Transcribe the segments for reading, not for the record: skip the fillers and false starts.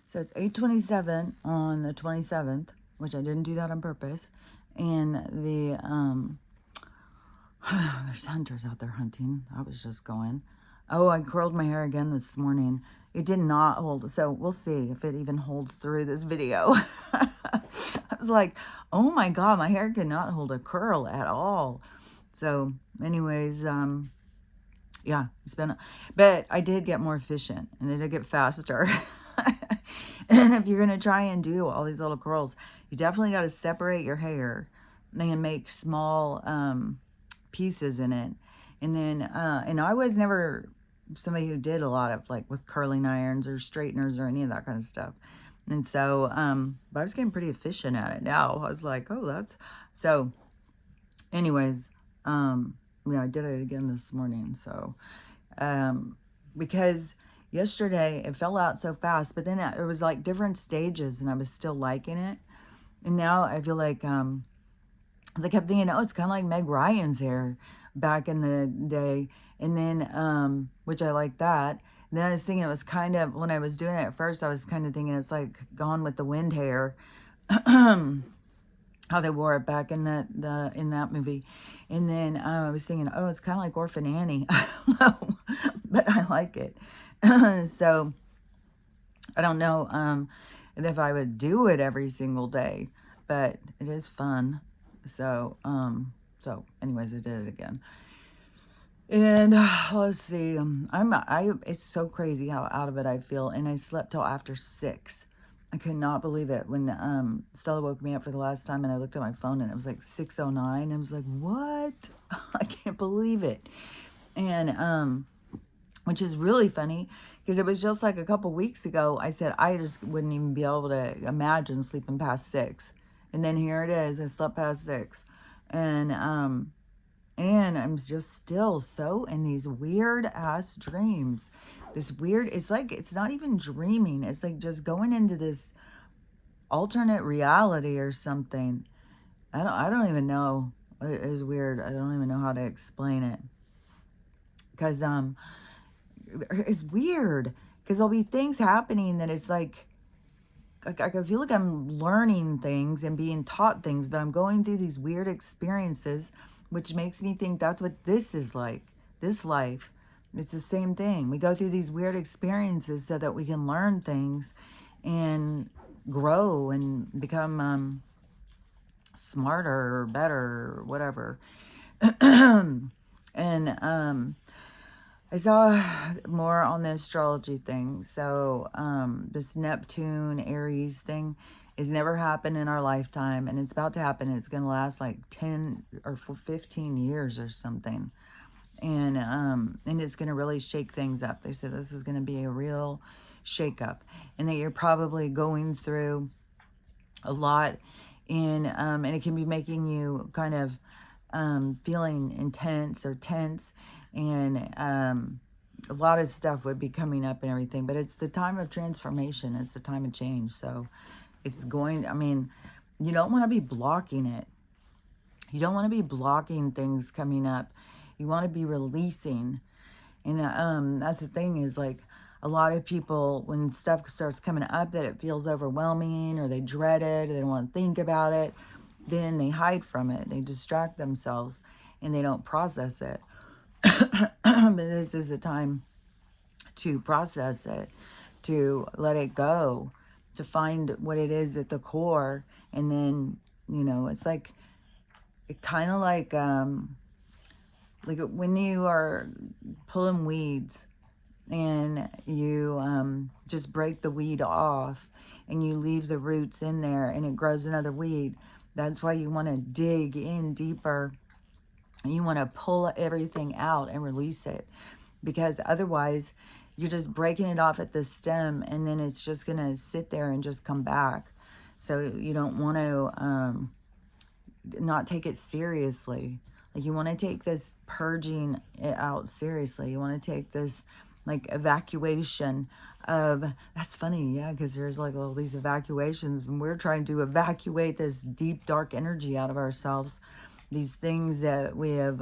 So it's 8:27 on the 27th, which I didn't do that on purpose. And there's hunters out there hunting. I was just going. Oh, I curled my hair again this morning. It did not hold. So we'll see if it even holds through this video. I was like, oh my God, my hair cannot hold a curl at all. So anyways, yeah, but I did get more efficient and it did get faster. And if you're going to try and do all these little curls, you definitely got to separate your hair and make small pieces in it. And then, and I was never somebody who did a lot of like with curling irons or straighteners or any of that kind of stuff. And so, but I was getting pretty efficient at it now. I was like, oh, so anyways, yeah, I did it again this morning. So, because yesterday it fell out so fast, but then it was like different stages and I was still liking it. And now I feel like, as I kept thinking, oh, it's kind of like Meg Ryan's hair back in the day. And then, which I like that. And then I was thinking it was kind of, when I was doing it at first, I was kind of thinking it's like Gone with the Wind hair. How they wore it back in that movie. And then I was thinking, oh, it's kind of like Orphan Annie. I don't know, but I like it. So I don't know if I would do it every single day, but it is fun. So anyways, I did it again. And let's see, it's so crazy how out of it I feel. And I slept till after 6. I could not believe it when Stella woke me up for the last time and I looked at my phone and it was like 6:09. I was like, what? I can't believe it. And which is really funny because it was just like a couple weeks ago I said I just wouldn't even be able to imagine sleeping past 6. And then here it is, I slept past 6. And I'm just still so in these weird ass dreams. It's like, it's not even dreaming. It's like just going into this alternate reality or something. I don't even know. It is weird. I don't even know how to explain it. Cause, it's weird. Cause there'll be things happening that it's like I feel like I'm learning things and being taught things, but I'm going through these weird experiences, which makes me think that's what this is like, this life. It's the same thing. We go through these weird experiences so that we can learn things and grow and become smarter or better or whatever. And I saw more on the astrology thing. So this Neptune Aries thing has never happened in our lifetime, and it's about to happen. It's going to last like 10 or 15 years or something. And it's going to really shake things up. They said this is going to be a real shakeup, and that you're probably going through a lot and it can be making you kind of feeling intense or tense, and a lot of stuff would be coming up and everything, but it's the time of transformation. It's the time of change. So it's going, I mean, you don't want to be blocking it. You don't want to be blocking things coming up. You want to be releasing. And that's the thing is like a lot of people, when stuff starts coming up that it feels overwhelming or they dread it or they don't want to think about it, then they hide from it. They distract themselves and they don't process it. But this is a time to process it, to let it go, to find what it is at the core. And then, it's like, it kind of like when you are pulling weeds and you just break the weed off and you leave the roots in there and it grows another weed. That's why you want to dig in deeper. You want to pull everything out and release it, because otherwise you're just breaking it off at the stem and then it's just going to sit there and just come back. So you don't want to not take it seriously. Like you want to take this purging it out seriously. You want to take this like evacuation of, that's funny, yeah, because there's like all these evacuations when we're trying to evacuate this deep dark energy out of ourselves, these things that we have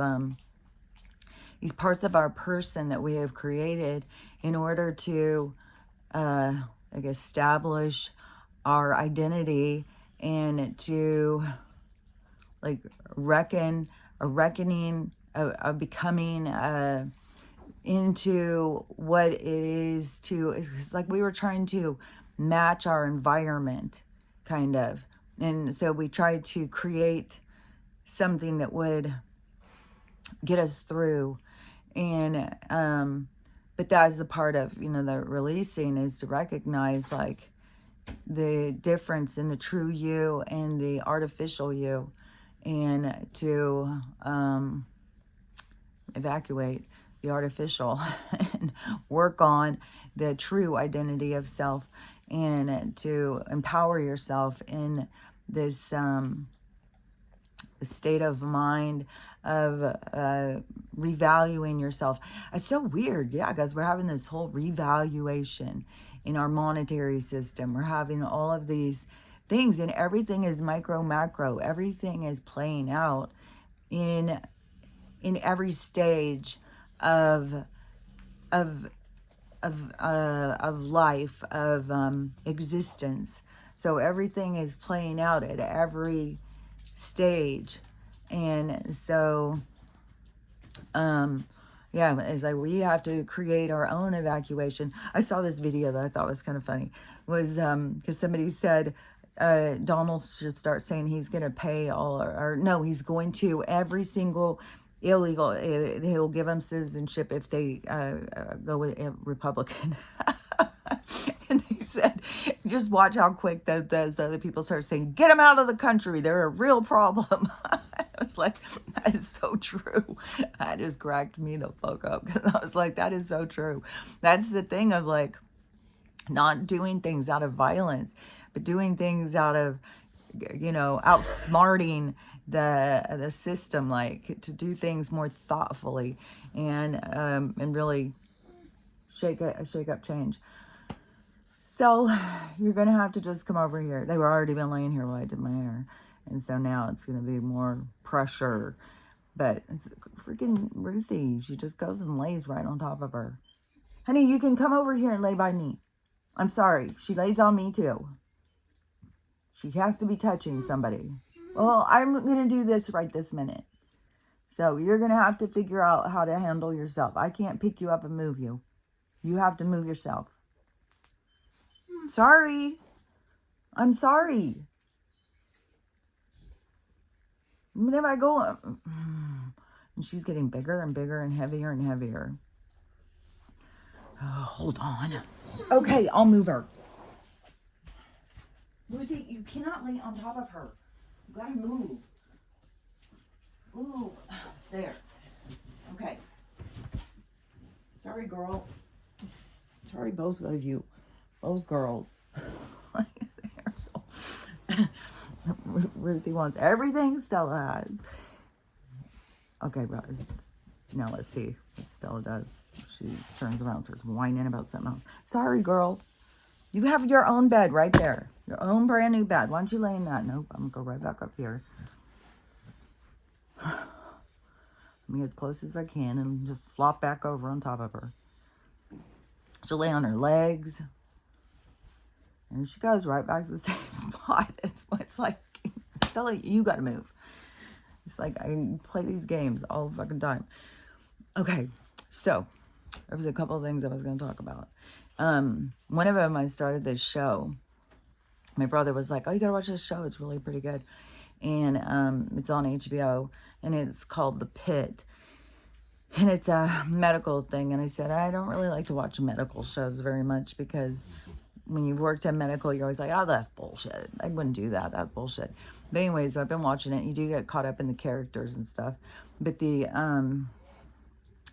these parts of our person that we have created in order to like establish our identity and to like a reckoning of becoming into what it is to, it's like we were trying to match our environment, kind of. And so we tried to create something that would get us through. And, but that is a part of, you know, the releasing, is to recognize like the difference in the true you and the artificial you, and to evacuate the artificial and work on the true identity of self, and to empower yourself in this state of mind of revaluing yourself. It's so weird, yeah, guys. We're having this whole revaluation in our monetary system. We're having all of these things, and everything is micro, macro. Everything is playing out in every stage of life, of existence. So everything is playing out at every stage. And so yeah, it's like we have to create our own evacuation. I saw this video that I thought was kind of funny. It was because somebody said Donald should start saying he's going to pay all, or no, he's going to every single illegal, he'll give them citizenship if they go with a Republican. And they said, just watch how quick those other people start saying, get them out of the country, they're a real problem. I was like, that is so true. That just cracked me the fuck up, because I was like, that is so true. That's the thing of like not doing things out of violence, but doing things out of, you know, outsmarting the system, like to do things more thoughtfully and really shake up change. So you're gonna have to just come over here. They were already been laying here while I did my hair, and so now it's gonna be more pressure. But it's freaking Ruthie. She just goes and lays right on top of her. Honey, you can come over here and lay by me. I'm sorry, she lays on me too. She has to be touching somebody. Well, I'm gonna do this right this minute. So you're gonna have to figure out how to handle yourself. I can't pick you up and move you. You have to move yourself. Sorry. I'm sorry. Whenever I go, and she's getting bigger and bigger and heavier and heavier. Oh, hold on. Okay, I'll move her. Ruthie, you cannot lay on top of her. You gotta move. Ooh, there. Okay. Sorry, girl. Sorry, both of you. Both girls. Ruthie wants everything Stella has. Okay, now let's see what Stella does. She turns around and starts whining about something else. Sorry, girl. You have your own bed right there. Your own brand new bed. Why don't you lay in that? Nope, I'm going to go right back up here. Me as close as I can and just flop back over on top of her. She'll lay on her legs. And she goes right back to the same spot. It's like, Stella, you got to move. It's like I play these games all the fucking time. Okay, so there was a couple of things I was going to talk about. One of them, I started this show. My brother was like, oh, you got to watch this show. It's really pretty good. And it's on HBO. And it's called The Pit. And it's a medical thing. And I said, I don't really like to watch medical shows very much, because when you've worked in medical, you're always like, oh, that's bullshit. I wouldn't do that. That's bullshit. But anyways, I've been watching it. You do get caught up in the characters and stuff. But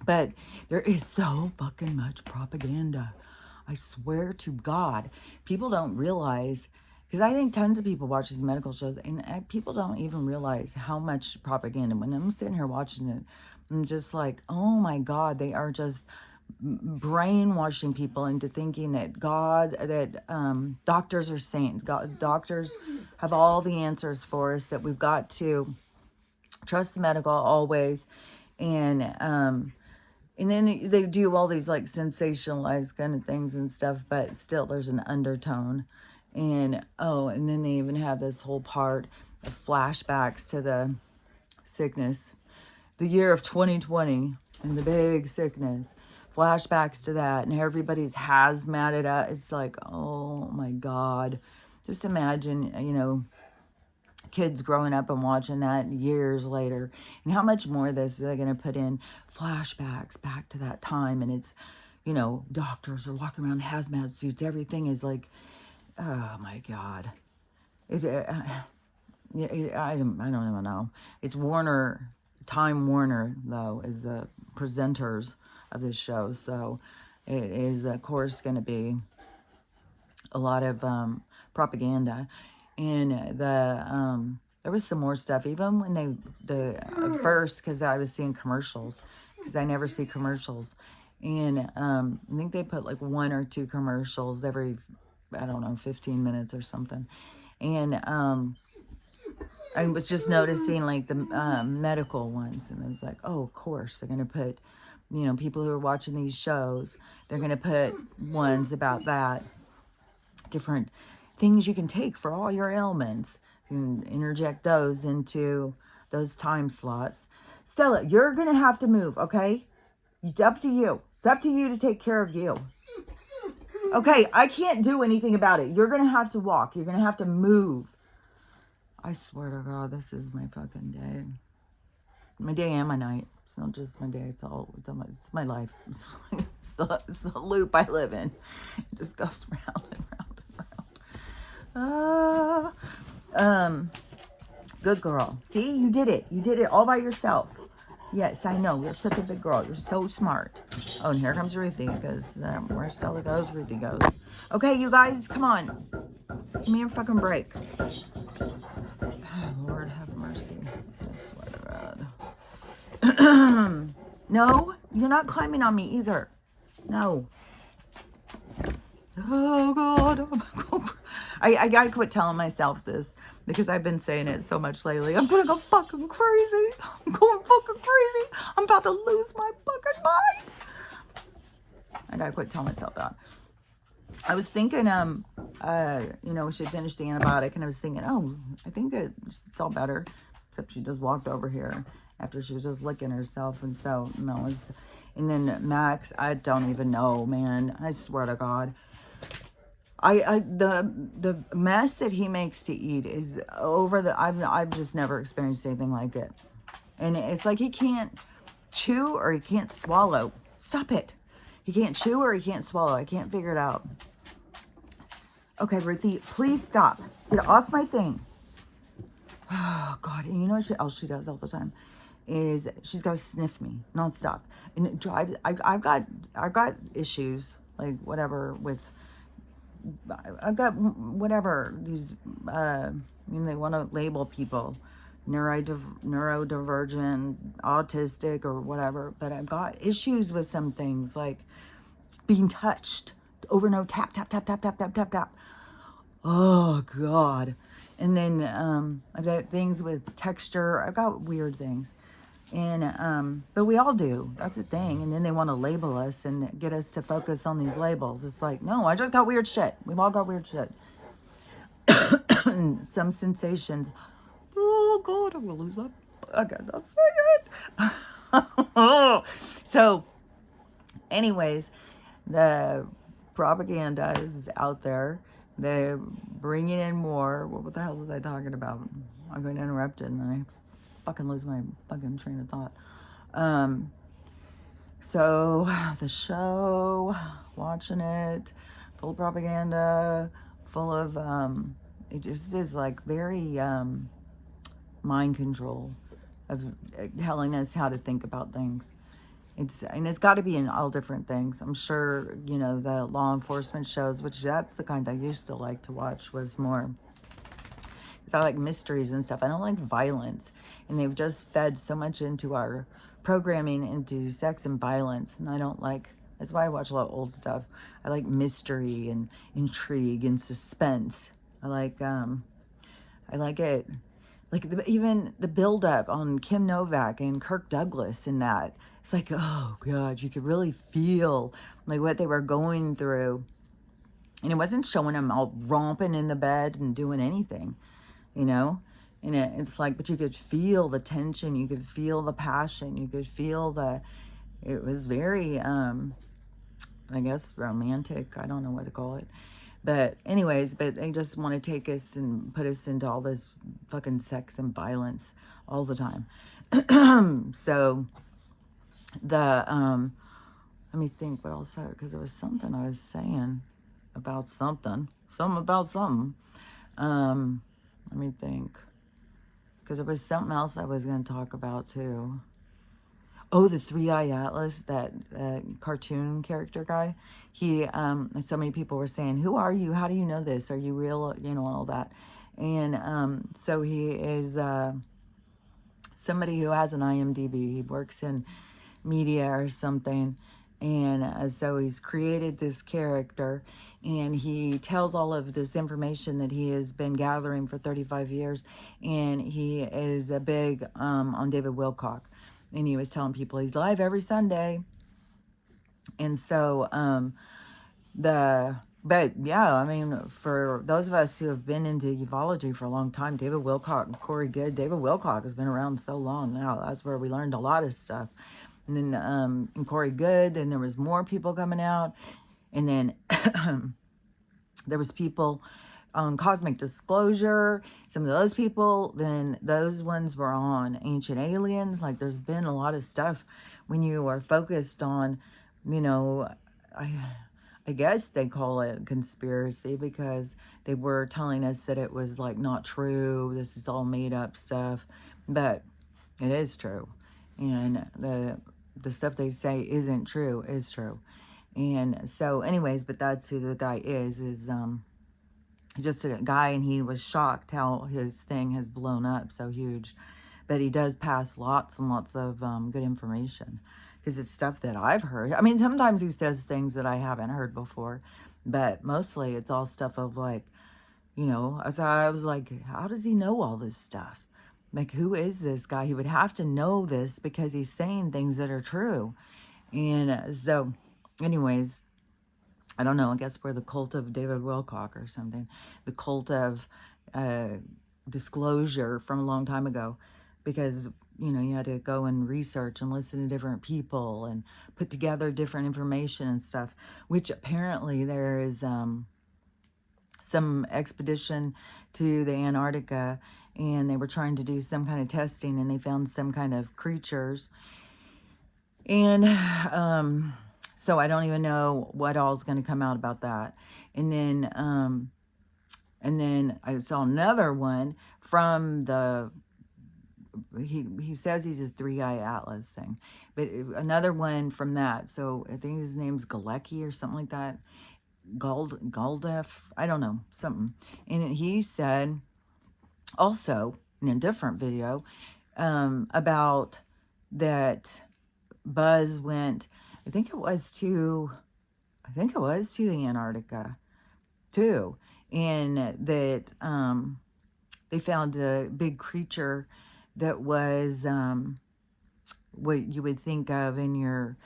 but there is so fucking much propaganda. I swear to God, people don't realize, because I think tons of people watch these medical shows, and people don't even realize how much propaganda. When I'm sitting here watching it, I'm just like, oh my God, they are just brainwashing people into thinking that doctors are saints. Doctors have all the answers for us, that we've got to trust the medical always, and And then they do all these like sensationalized kind of things and stuff, but still there's an undertone. And oh, and then they even have this whole part of flashbacks to the sickness, the year of 2020 and the big sickness. Flashbacks to that, and everybody's hazmated up. It's like, oh my God. Just imagine, kids growing up and watching that years later, and how much more of this they're going to put in flashbacks back to that time. And it's, doctors are walking around in hazmat suits. Everything is like, oh my God. I don't even know. It's Warner, Time Warner, though, is the presenters of this show. So it is, of course, going to be a lot of propaganda. And there was some more stuff, even when at first, because I was seeing commercials, because I never see commercials. And I think they put like 1 or 2 commercials every, I don't know, 15 minutes or something. And I was just noticing like the medical ones, and I was like, oh, of course, they're going to put, people who are watching these shows, they're going to put ones about that, different things you can take for all your ailments, and interject those into those time slots. Stella, you're going to have to move, okay? It's up to you. It's up to you to take care of you. Okay, I can't do anything about it. You're going to have to walk. You're going to have to move. I swear to God, this is my fucking day. My day and my night. It's not just my day. It's my life. It's the loop I live in. It just goes round and round and round. Good girl. See, you did it. You did it all by yourself. Yes, I know. You're such a big girl. You're so smart. Oh, and here comes Ruthie, because where Stella goes, Ruthie goes. Okay, you guys, come on. Give me a fucking break. Oh, Lord have mercy. I swear to God. No, you're not climbing on me either. No. Oh, God. I gotta quit telling myself this, because I've been saying it so much lately. I'm gonna go fucking crazy. I'm going fucking crazy. I'm about to lose my fucking mind. I gotta quit telling myself that. I was thinking, she finished the antibiotic, and I was thinking, oh, I think it's all better, except she just walked over here after she was just licking herself, and so, no, and then Max, I don't even know, man, I swear to God, the mess that he makes to eat is I've just never experienced anything like it, and it's like he can't chew or he can't swallow. Stop it. He can't chew or he can't swallow. I can't figure it out. Okay, Ruthie, please stop. Get off my thing. Oh, God. And you know what else she does all the time? Is she's got to sniff me nonstop. And it drives... I've got issues, like, whatever, with... I've got whatever. These... they want to label people neurodivergent, autistic, or whatever. But I've got issues with some things, like being touched over and over, tap, tap, tap, tap, tap, tap, tap, tap. Oh, God. And then I've got things with texture. I've got weird things. And but we all do. That's the thing. And then they want to label us and get us to focus on these labels. It's like, no, I just got weird shit. We've all got weird shit. Some sensations. Oh, God, I'm going to lose my... I cannot say it. So, anyways, the propaganda is out there. They're bringing in more. What the hell was I talking about? I'm going to interrupt it, and then I fucking lose my fucking train of thought. So, the show, watching it, full of propaganda, full of... it just is like very mind control of telling us how to think about things. It's got to be in all different things. I'm sure, the law enforcement shows, which that's the kind I used to like to watch, was more, because I like mysteries and stuff. I don't like violence. And they've just fed so much into our programming into sex and violence. And I don't like, that's why I watch a lot of old stuff. I like mystery and intrigue and suspense. I like it like even the buildup on Kim Novak and Kirk Douglas in that. It's like, oh God, you could really feel like what they were going through. And it wasn't showing them all romping in the bed and doing anything, you know? And it's like, but you could feel the tension, you could feel the passion, you could feel it was very, I guess, romantic. I don't know what to call it. But anyways, but they just want to take us and put us into all this fucking sex and violence all the time. So let me think what else, because there was something I was saying about something about something. Let me think, because there was something else I was going to talk about too. Oh, the Three-Eye Atlas, that cartoon character guy. He, so many people were saying, who are you? How do you know this? Are you real? You know, all that. And so he is somebody who has an IMDb. He works in media or something. And so he's created this character, and he tells all of this information that he has been gathering for 35 years. And he is a big on David Wilcock. And he was telling people he's live every Sunday. And so, but yeah, I mean, for those of us who have been into ufology for a long time, David Wilcock and Corey Goode, David Wilcock has been around so long now. That's where we learned a lot of stuff. And then, and Corey Goode, and there was more people coming out. And then there was people on Cosmic Disclosure, some of those people, then those ones were on Ancient Aliens. Like, there's been a lot of stuff when you are focused on, you know, I guess they call it conspiracy, because they were telling us that it was like not true. This is all made up stuff, but it is true. And the stuff they say isn't true is true. And so anyways, but that's who the guy is just a guy, and he was shocked how his thing has blown up so huge. But he does pass lots and lots of good information, because it's stuff that I've heard. I mean, sometimes he says things that I haven't heard before, but mostly it's all stuff of like, you know, so I was like, how does he know all this stuff? Like, who is this guy? He would have to know this because he's saying things that are true. And so anyways, I don't know, I guess we're the cult of David Wilcock or something. The cult of disclosure from a long time ago. Because, you know, you had to go and research and listen to different people and put together different information and stuff. Which apparently there is some expedition to the Antarctica, and they were trying to do some kind of testing, and they found some kind of creatures. And so I don't even know what all is going to come out about that. And then I saw another one from he says he's his Three-Eye Atlas thing, but another one from that. So I think his name's Galecki or something like that. Galdef, I don't know, something. And he said also in a different video about that Buzz went, I think it was to the Antarctica too, and that they found a big creature that was what you would think of in your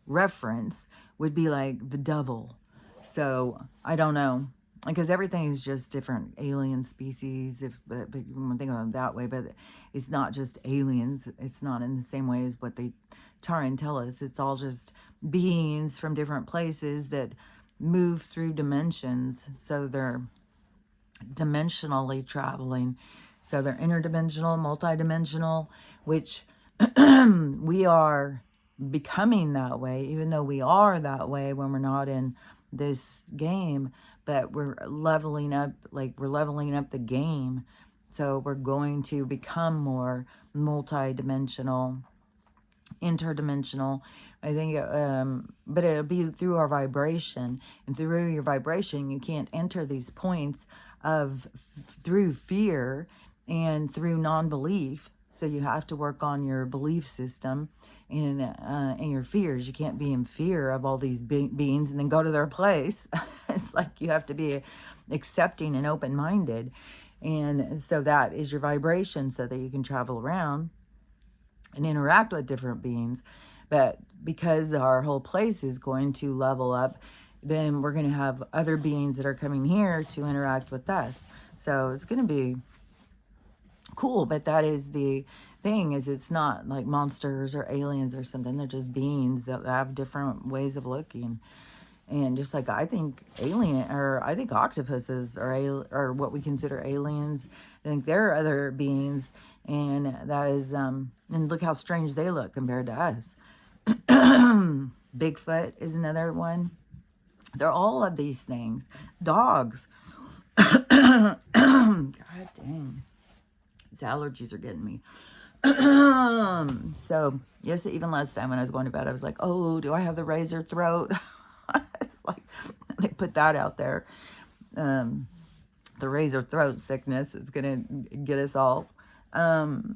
reference would be like the devil. So I don't know, because everything is just different alien species, but you want to think of it that way. But it's not just aliens. It's not in the same way as what they try and tell us. It's all just beings from different places that move through dimensions. So they're dimensionally traveling. So they're interdimensional, multidimensional, which we are becoming that way, even though we are that way when we're not in this game. But we're leveling up, like we're leveling up the game. So we're going to become more multi-dimensional, interdimensional. I think, but it'll be through our vibration. And through your vibration, you can't enter these points of through fear and through non-belief. So you have to work on your belief system and your fears. You can't be in fear of all these beings and then go to their place It's like you have to be accepting and open-minded. And so that is your vibration so that you can travel around and interact with different beings. But because our whole place is going to level up, then we're going to have other beings that are coming here to interact with us. So it's going to be cool. But that is the thing, is it's not like monsters or aliens or something. They're just beings that have different ways of looking. And just like I think I think octopuses are what we consider aliens. I think there are other beings, and that is and look how strange they look compared to us. Bigfoot is another one. They're all of these things. Dogs. God dang. These allergies are getting me. So, yes, even last time when I was going to bed, I was like, oh, do I have the razor throat? It's like, they put that out there. The razor throat sickness is going to get us all. Oh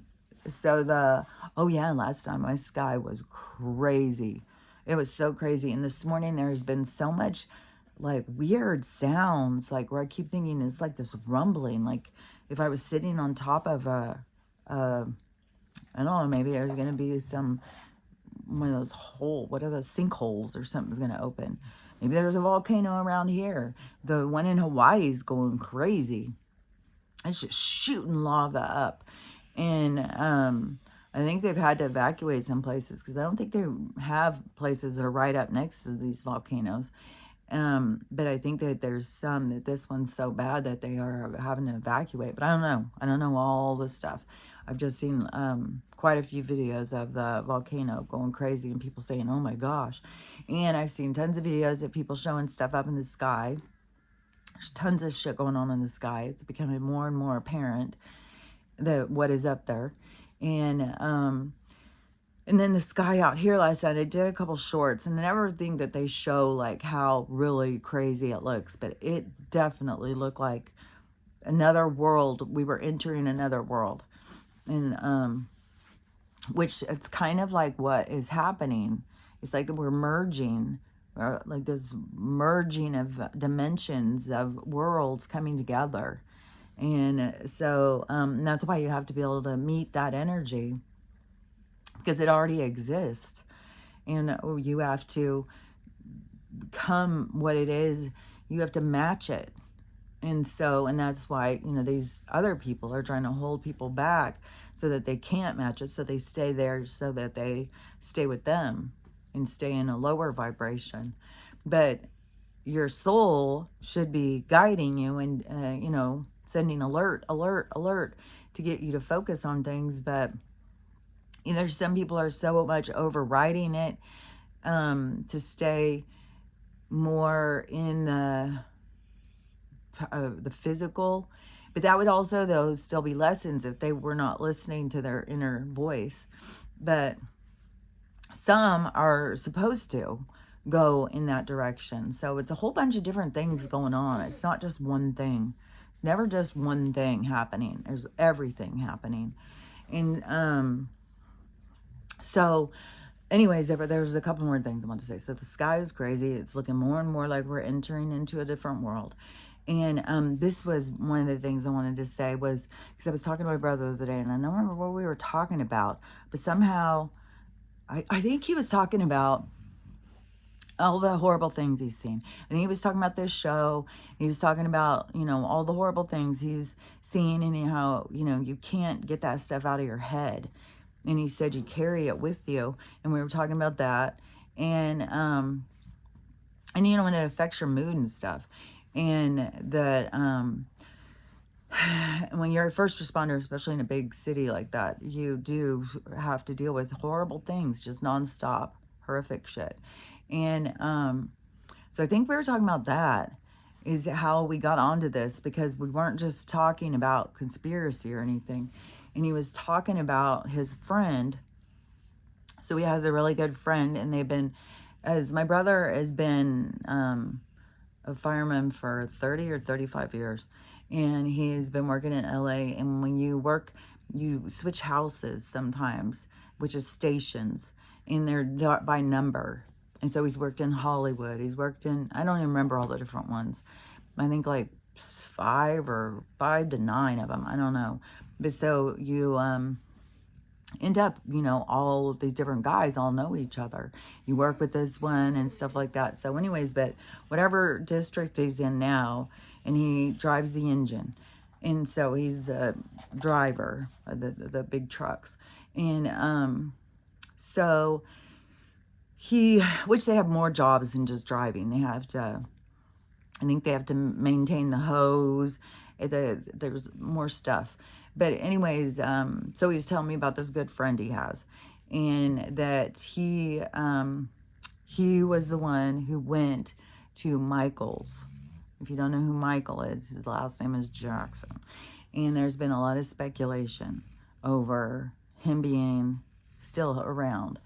yeah, last time my sky was crazy. It was so crazy. And this morning there's been so much like weird sounds, like where I keep thinking it's like this rumbling, like if I was sitting on top of I don't know, maybe there's going to be one of those what are those, sinkholes or something's going to open. Maybe there's a volcano around here. The one in Hawaii is going crazy. It's just shooting lava up. And I think they've had to evacuate some places because I don't think they have places that are right up next to these volcanoes. But I think that there's some that this one's so bad that they are having to evacuate. But I don't know. I don't know all the stuff. I've just seen quite a few videos of the volcano going crazy and people saying, oh my gosh. And I've seen tons of videos of people showing stuff up in the sky. There's tons of shit going on in the sky. It's becoming more and more apparent that what is up there. And then the sky out here last night, I did a couple shorts, and I never think that they show like how really crazy it looks, but it definitely looked like another world. We were entering another world. And which it's kind of like what is happening. It's like we're merging, or like this merging of dimensions of worlds coming together. And so that's why you have to be able to meet that energy, because it already exists. And you have to become what it is. You have to match it. And that's why, these other people are trying to hold people back so that they can't match it, so they stay there, so that they stay with them and stay in a lower vibration. But your soul should be guiding you and, sending alert to get you to focus on things. But some people are so much overriding it to stay more in the physical. But that would also, though, still be lessons if they were not listening to their inner voice. But some are supposed to go in that direction. So it's a whole bunch of different things going on. It's not just one thing. It's never just one thing happening. There's everything happening. And so anyways, there's a couple more things I want to say. So the sky is crazy. It's looking more and more like we're entering into a different world. And this was one of the things I wanted to say, was because I was talking to my brother the other day, and I don't remember what we were talking about, but somehow I think he was talking about all the horrible things he's seen. And he was talking about this show. He was talking about, all the horrible things he's seen, and how, you can't get that stuff out of your head. And he said you carry it with you. And we were talking about that. And when it affects your mood and stuff. And that when you're a first responder, especially in a big city like that, you do have to deal with horrible things, just nonstop, horrific shit. And so I think we were talking about that, is how we got onto this, because we weren't just talking about conspiracy or anything. And he was talking about his friend. So he has a really good friend, and they've been, as my brother has been a fireman for 30 or 35 years. And he's been working in LA. And when you work, you switch houses sometimes, which is stations. And they're by number. And so he's worked in Hollywood. He's worked in, I don't even remember all the different ones. I think like 5 to 9 of them. I don't know. But so you end up, all of these different guys all know each other. You work with this one and stuff like that. So anyways, but whatever district he's in now, and he drives the engine. And so he's a driver of the big trucks. And so which they have more jobs than just driving. They have to, I think they have to maintain the hose. There's more stuff. But anyways, so he was telling me about this good friend he has. And that he was the one who went to Michael's. If you don't know who Michael is, his last name is Jackson. And there's been a lot of speculation over him being still around.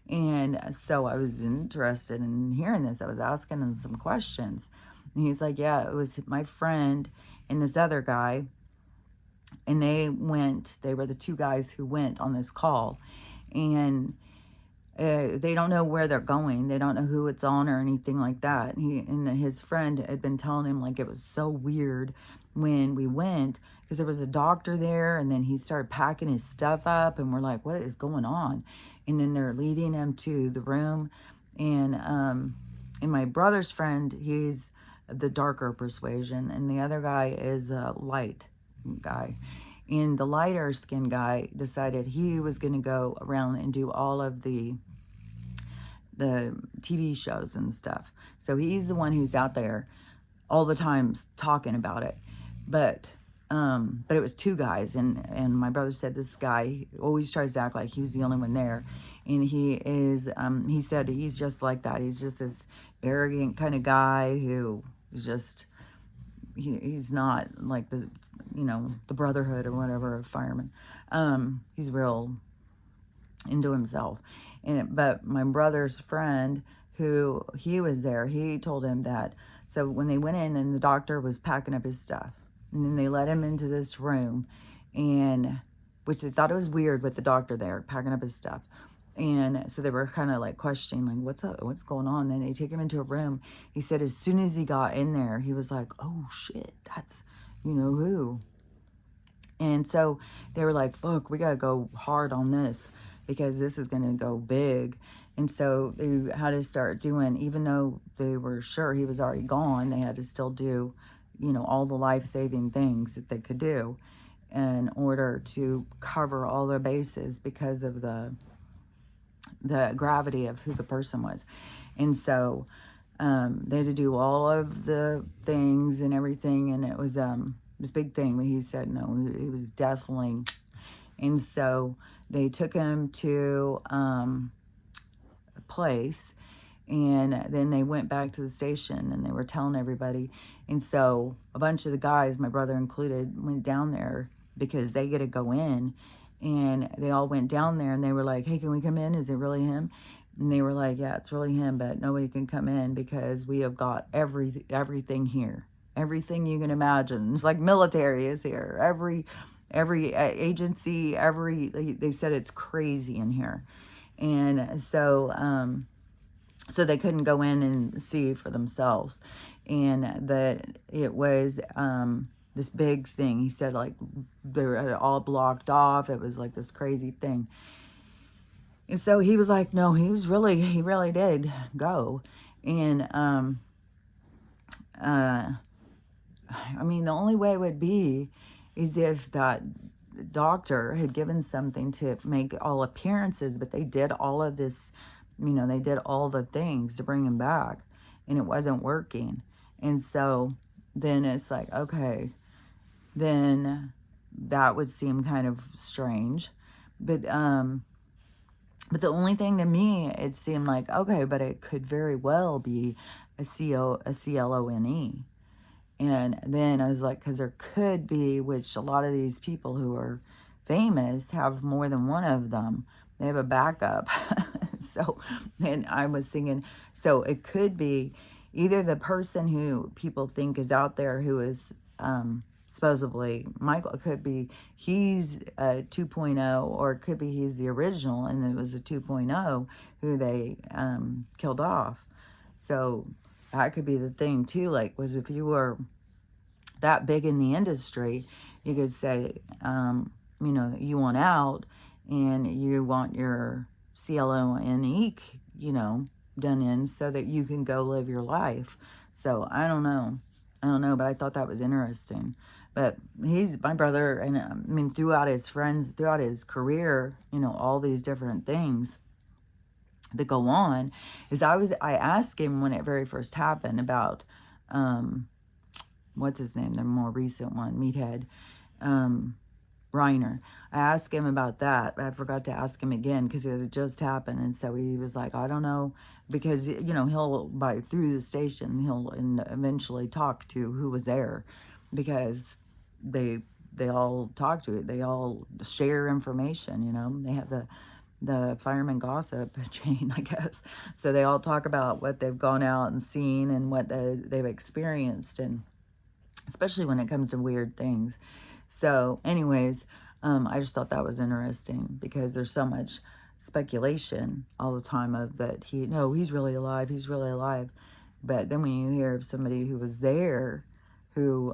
And so I was interested in hearing this. I was asking him some questions. And he's like, yeah, it was my friend and this other guy. And they were the two guys who went on this call. And they don't know where they're going. They don't know who it's on or anything like that. And his friend had been telling him, like, it was so weird when we went, because there was a doctor there, and then he started packing his stuff up, and we're like, what is going on? And then they're leading him to the room. And my brother's friend, he's the darker persuasion, and the other guy is a light guy. And the lighter skin guy decided he was going to go around and do all of the TV shows and stuff. So he's the one who's out there all the time talking about it. But it was two guys, and my brother said this guy always tries to act like he was the only one there. And he is, he said he's just like that. He's just this arrogant kind of guy who is just, he's not like the Brotherhood or whatever of firemen. He's real into himself. But my brother's friend, who he was there, he told him that, so when they went in and the doctor was packing up his stuff, and then they let him into this room, and which they thought it was weird with the doctor there packing up his stuff. And so they were kind of like questioning, like, what's up? What's going on? Then they take him into a room. He said as soon as he got in there, he was like, oh shit, that's who. And so they were like, look, we got to go hard on this because this is going to go big. And so they had to start doing, even though they were sure he was already gone, they had to still do, all the life-saving things that they could do in order to cover all their bases because of the gravity of who the person was. And so they had to do all of the things and everything, and it was this big thing. But he said no, he was definitely. And so they took him to a place, and then they went back to the station, and they were telling everybody. And so a bunch of the guys, my brother included, went down there because they get to go in. And they all went down there, and they were like, hey, can we come in? Is it really him? And they were like, yeah, it's really him, but nobody can come in because we have got everything here. Everything you can imagine. It's like military is here. Every agency, they said it's crazy in here. And so, so they couldn't go in and see for themselves. And that it was, this big thing. He said, like, they were all blocked off. It was like this crazy thing. And so he was like, no, he really did go. And, I mean, the only way it would be is if that doctor had given something to make all appearances, but they did all of this, they did all the things to bring him back, and it wasn't working. And so then it's like, okay, then that would seem kind of strange. But the only thing to me, it seemed like, okay, but it could very well be a CLONE. And then I was like, because there could be, which a lot of these people who are famous have more than one of them. They have a backup. So then I was thinking, so it could be either the person who people think is out there who is supposedly Michael. It could be he's 2.0, or it could be he's the original and it was a 2.0 who they killed off. So that could be the thing too. Like, was if you were that big in the industry, you could say, you know, you want out and you want your CLONE, you know, done in so that you can go live your life. So I don't know. I don't know, but I thought that was interesting. But he's my brother, and I mean, throughout his friends, throughout his career, you know, all these different things that go on, is I asked him when it very first happened about, what's his name, the more recent one, Meathead, Reiner. I asked him about that. I forgot to ask him again because it had just happened, and so he was like, I don't know, because you know he'll through the station he'll eventually talk to who was there, because they all talk to it. They all share information. You know, they have the fireman gossip chain, I guess. So they all talk about what they've gone out and seen and what they've experienced, and especially when it comes to weird things. So anyways, I just thought that was interesting because there's so much speculation all the time of that he's really alive, he's really alive. But then when you hear of somebody who was there who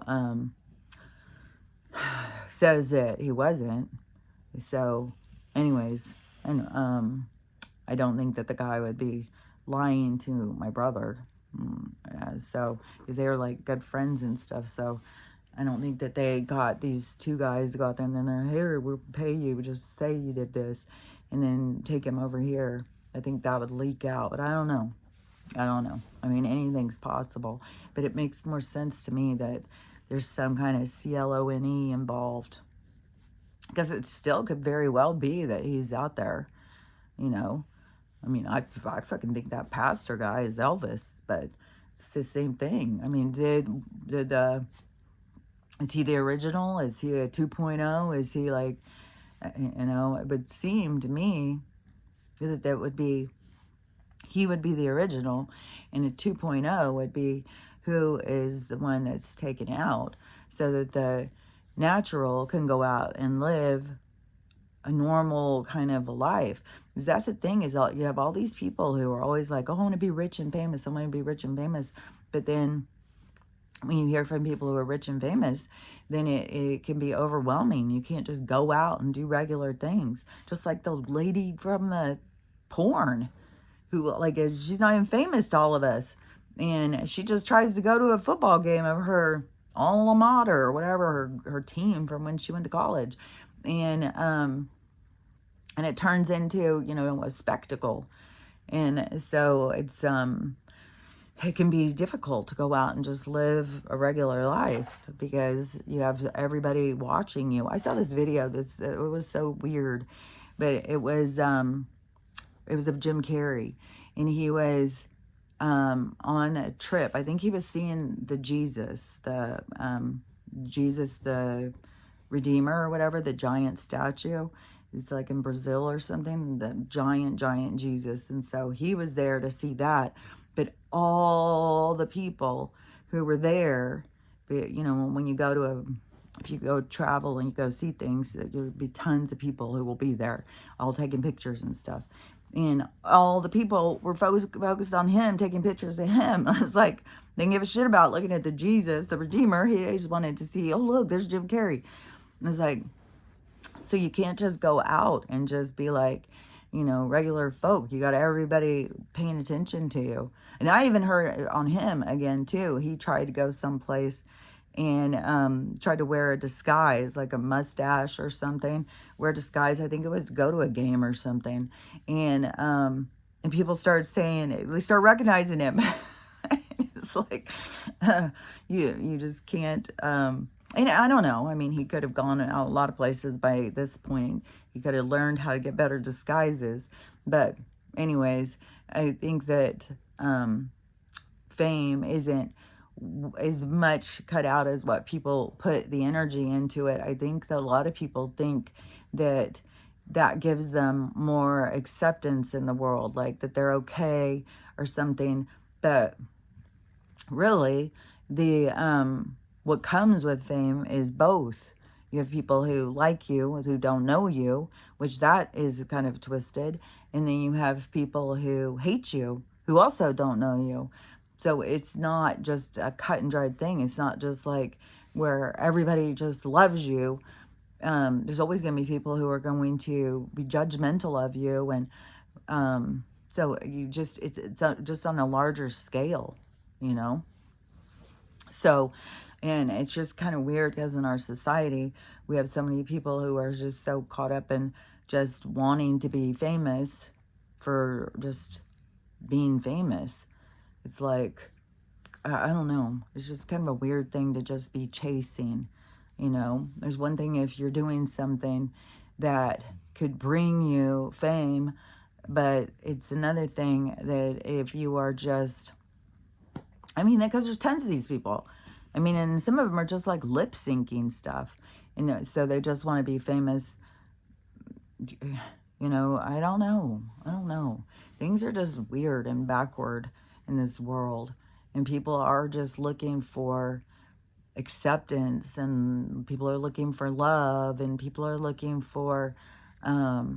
says that he wasn't. So anyways, and I don't think that the guy would be lying to my brother. So, because they were like good friends and stuff. So I don't think that they got these two guys to go out there and then they're, here, we'll pay you, just say you did this, and then take him over here. I think that would leak out, but I don't know. I don't know. I mean, anything's possible, but it makes more sense to me that there's some kind of CLONE involved, because it still could very well be that he's out there, you know. I mean, I fucking think that pastor guy is Elvis, but it's the same thing. I mean, is he the original? Is he a 2.0? Is he like, you know, it would seem to me that he would be the original, and a 2.0 would be who is the one that's taken out, so that the natural can go out and live a normal kind of a life. Because that's the thing, is you have all these people who are always like, oh, I want to be rich and famous, I want to be rich and famous. But then when you hear from people who are rich and famous, then it can be overwhelming. You can't just go out and do regular things. Just like the lady from the porn, who, like, she's not even famous to all of us. And she just tries to go to a football game of her alma mater or whatever, her team from when she went to college. And it turns into, you know, a spectacle. And so it can be difficult to go out and just live a regular life because you have everybody watching you. I saw this video it was so weird, but it was of Jim Carrey, and he was on a trip. I think he was seeing the Jesus the Redeemer or whatever, the giant statue. It's like in Brazil or something, the giant Jesus. And so he was there to see that. But all the people who were there, you know, when you go if you go travel and you go see things, there'll be tons of people who will be there, all taking pictures and stuff. And all the people were focused on him, taking pictures of him. It's like, they didn't give a shit about looking at the Jesus, the Redeemer. He just wanted to see, oh, look, there's Jim Carrey. And it's like, so you can't just go out and just be like, you know, regular folk. You got everybody paying attention to you. And I even heard on him again, too. He tried to go someplace and tried to wear a disguise, like a mustache or something. Wear a disguise, I think it was to go to a game or something. And people started saying, they start recognizing him. It's like, you just can't... and I don't know. I mean, he could have gone out a lot of places by this point. He could have learned how to get better disguises. But anyways, I think that fame isn't as much cut out as what people put the energy into it. I think that a lot of people think that gives them more acceptance in the world, like that they're okay or something. But really, what comes with fame is both. You have people who like you, who don't know you, which that is kind of twisted. And then you have people who hate you, who also don't know you. So it's not just a cut and dried thing. It's not just like where everybody just loves you. There's always going to be people who are going to be judgmental of you. And so you just, it's just on a larger scale, you know? So, and it's just kind of weird because in our society, we have so many people who are just so caught up in just wanting to be famous for just being famous. It's like, I don't know. It's just kind of a weird thing to just be chasing, you know. There's one thing if you're doing something that could bring you fame, but it's another thing that if you are just, I mean, because there's tons of these people. I mean, and some of them are just like lip syncing stuff. You know, so they just want to be famous. You know, I don't know. I don't know. Things are just weird and backward in this world. And people are just looking for acceptance. And people are looking for love. And people are looking for, yeah,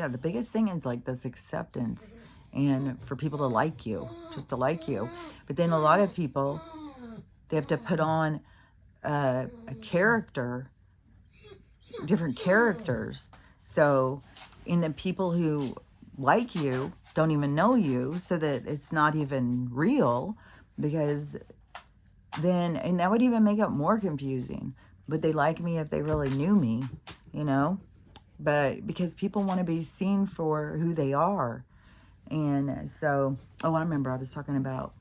the biggest thing is like this acceptance. And for people to like you, just to like you. But then a lot of people, they have to put on a character, different characters. So, in the people who like you don't even know you, so that it's not even real, because then, and that would even make it more confusing. Would they like me if they really knew me, you know? But because people want to be seen for who they are. And so, oh, I remember I was talking about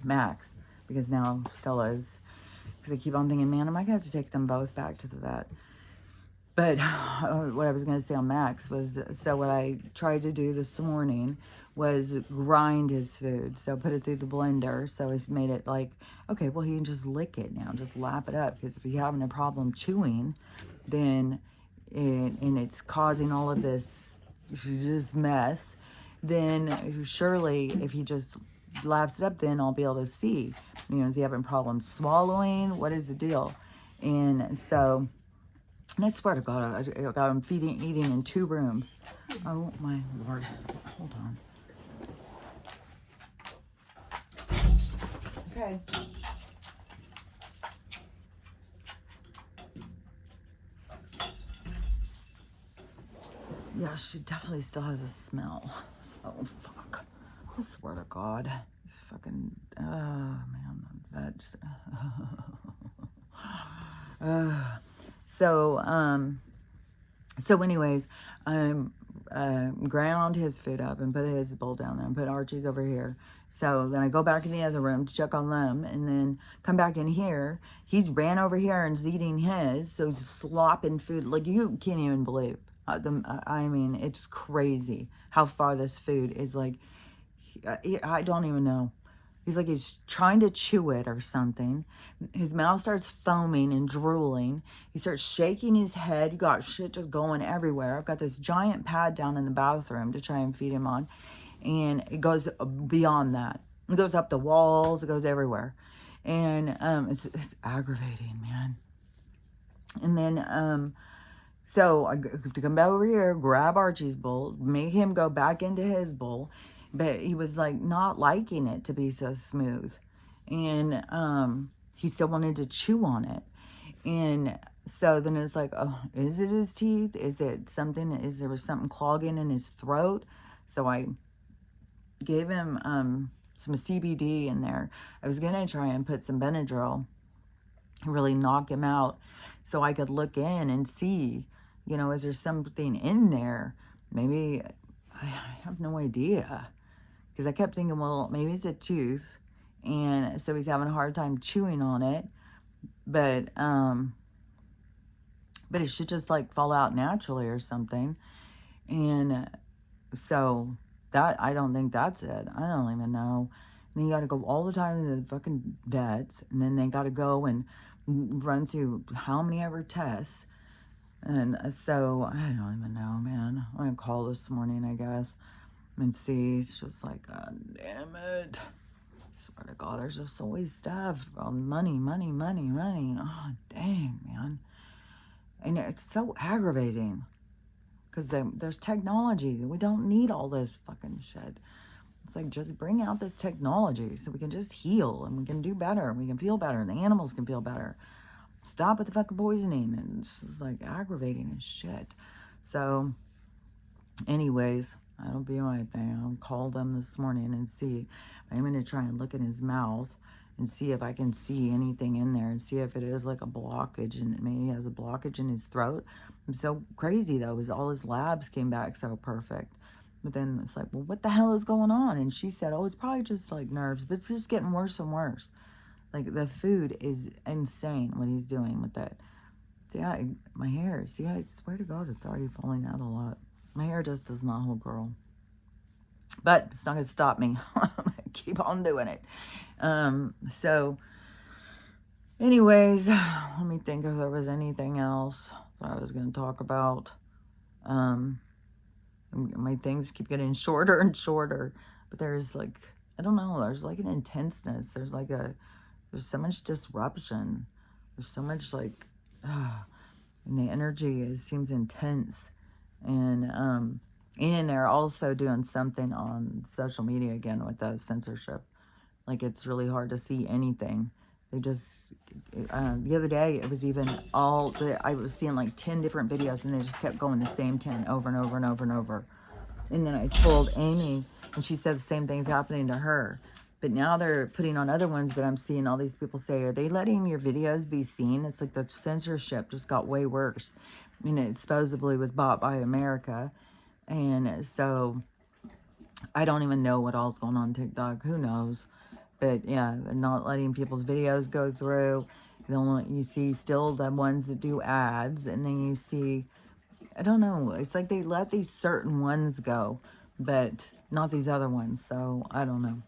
Max, because now Stella's, because I keep on thinking, man, am I going to have to take them both back to the vet? But what I was going to say on Max was, so what I tried to do this morning was grind his food. So put it through the blender. So it's made it like, okay, well, he can just lick it now, just lap it up. Because if he's having a problem chewing, then, and it's causing all of this just mess, then surely if he just laps it up, then I'll be able to see, you know, is he having problems swallowing? What is the deal? And so, and I swear to God, I got him eating in 2 rooms. Oh my Lord. Hold on. Okay. Yeah, she definitely still has a smell. So, fuck. I swear to God. It's fucking, man, that's, so anyways, ground his food up and put his bowl down there and put Archie's over here. So then I go back in the other room to check on them and then come back in here. He's ran over here and is eating his. So he's slopping food. Like, you can't even believe. I mean, it's crazy how far this food is. Like, I don't even know. He's like, he's trying to chew it or something. His mouth starts foaming and drooling. He starts shaking his head. You got shit just going everywhere. I've got this giant pad down in the bathroom to try and feed him on. And it goes beyond that. It goes up the walls. It goes everywhere. And it's aggravating, man. And then, so I have to come back over here, grab Archie's bowl, make him go back into his bowl. But he was like not liking it to be so smooth. And he still wanted to chew on it. And so then it's like, oh, is it his teeth? Is it something? Is there something clogging in his throat? So I gave him some CBD in there. I was going to try and put some Benadryl, really knock him out, so I could look in and see, you know, is there something in there? Maybe, I have no idea. Because I kept thinking, well, maybe it's a tooth. And so he's having a hard time chewing on it. But it should just like fall out naturally or something. And so that, I don't think that's it. I don't even know. And then you got to go all the time to the fucking vets. And then they got to go and run through how many ever tests. And so I don't even know, man. I'm going to call this morning, I guess. And see, it's just like, God damn it. I swear to God. God, there's just always stuff about money, money, money, money. Oh, dang, man. And it's so aggravating because there's technology. We don't need all this fucking shit. It's like, just bring out this technology so we can just heal and we can do better and we can feel better and the animals can feel better. Stop with the fucking poisoning. And it's just like aggravating as shit. So, anyways, that'll be my thing. I'll call them this morning and see. I'm going to try and look in his mouth and see if I can see anything in there and see if it is like a blockage, and maybe he has a blockage in his throat. I'm so crazy though, is all his labs came back so perfect. But then it's like, well, what the hell is going on? And she said, oh, it's probably just like nerves, but it's just getting worse and worse. Like, the food is insane what he's doing with that. See, my hair, see, I swear to God, it's already falling out a lot. My hair just does not hold curl. But it's not going to stop me. I'm going to keep on doing it. So, anyways, let me think if there was anything else that I was going to talk about. My things keep getting shorter and shorter. But there's like, I don't know, there's like an intenseness. There's so much disruption. There's so much like, and the energy seems intense. And they're also doing something on social media again with the censorship. Like, it's really hard to see anything. They just, the other day, it was even I was seeing like 10 different videos and they just kept going the same 10 over and over and over and over. And then I told Amy, and she said the same thing's happening to her. But now they're putting on other ones, but I'm seeing all these people say, are they letting your videos be seen? It's like the censorship just got way worse. I mean, it supposedly was bought by America. And so I don't even know what all's going on TikTok. Who knows? But yeah, they're not letting people's videos go through. You see still the ones that do ads. And then you see, I don't know. It's like they let these certain ones go, but not these other ones. So I don't know.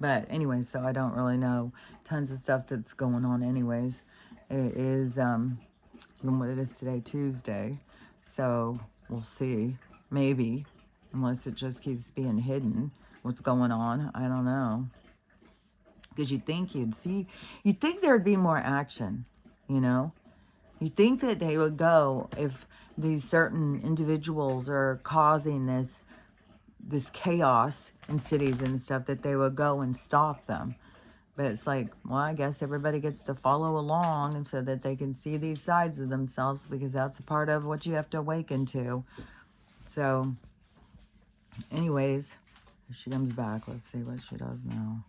But anyway, so I don't really know tons of stuff that's going on anyways. It is, what it is today, Tuesday. So we'll see. Maybe. Unless it just keeps being hidden. What's going on? I don't know. Because you'd think there'd be more action, you know? You'd think that they would go, if these certain individuals are causing this chaos in cities and stuff, that they would go and stop them. But it's like, well, I guess everybody gets to follow along and so that they can see these sides of themselves, because that's a part of what you have to awaken to. So, anyways, if she comes back, let's see what she does now.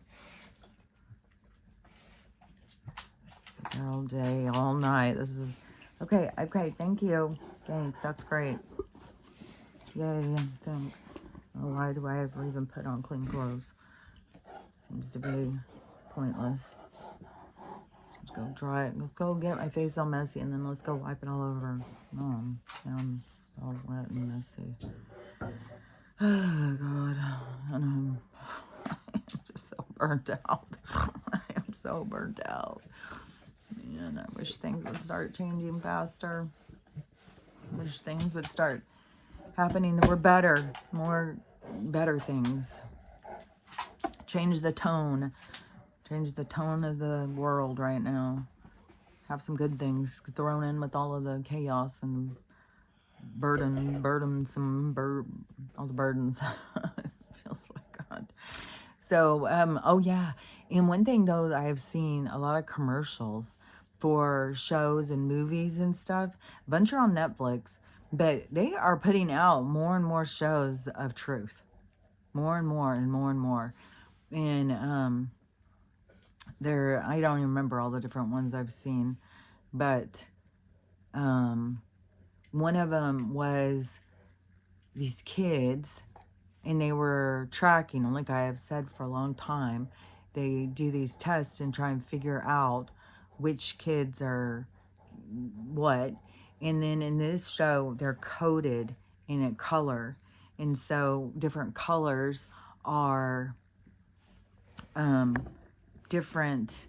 All day, all night. This is, okay, thank you. Thanks, that's great. Yay, thanks. Oh, why do I ever even put on clean clothes? Seems to be pointless. Let's go dry it. Let's go get my face all messy and then let's go wipe it all over. Oh, I'm so wet and messy. Oh, God. I'm just so burnt out. I am so burnt out. Man, I wish things would start changing faster. I wish things would start happening that were better, better things. Change the tone of the world right now. Have some good things thrown in with all of the chaos and all the burdens. It feels like God. So, oh yeah. And one thing though, I have seen a lot of commercials for shows and movies and stuff. A bunch are on Netflix, but they are putting out more and more shows of truth. More and more and more and more. And I don't even remember all the different ones I've seen, but one of them was these kids, and they were tracking, like I have said for a long time, they do these tests and try and figure out which kids are what. And then in this show, they're coded in a color. And so different colors are different.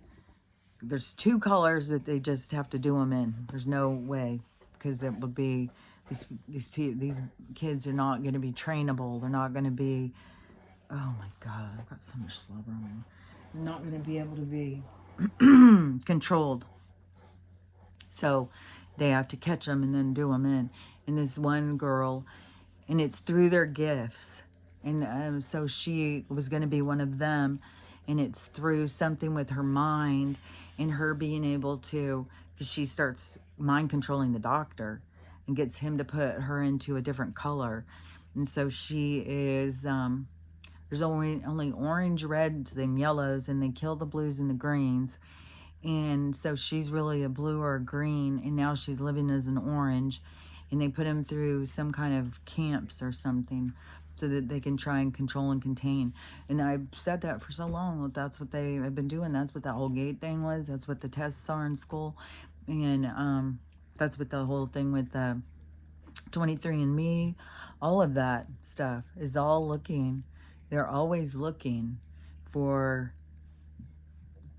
There's 2 colors that they just have to do them in. There's no way, because it would be, these kids are not going to be trainable. They're not going to be, oh my God, I've got so much slobber on me. not going to be able to be controlled. So they have to catch them and then do them in. And this one girl, and it's through their gifts. And so she was going to be one of them. And it's through something with her mind and her being able to, because she starts mind controlling the doctor and gets him to put her into a different color. And so she is, there's only orange, reds, and yellows, and they kill the blues and the greens. And so she's really a blue or a green, and now she's living as an orange. And they put him through some kind of camps or something so that they can try and control and contain. And I've said that for so long. That's what they have been doing. That's what that whole gate thing was. That's what the tests are in school. And that's what the whole thing with 23andMe, all of that stuff is all looking. They're always looking for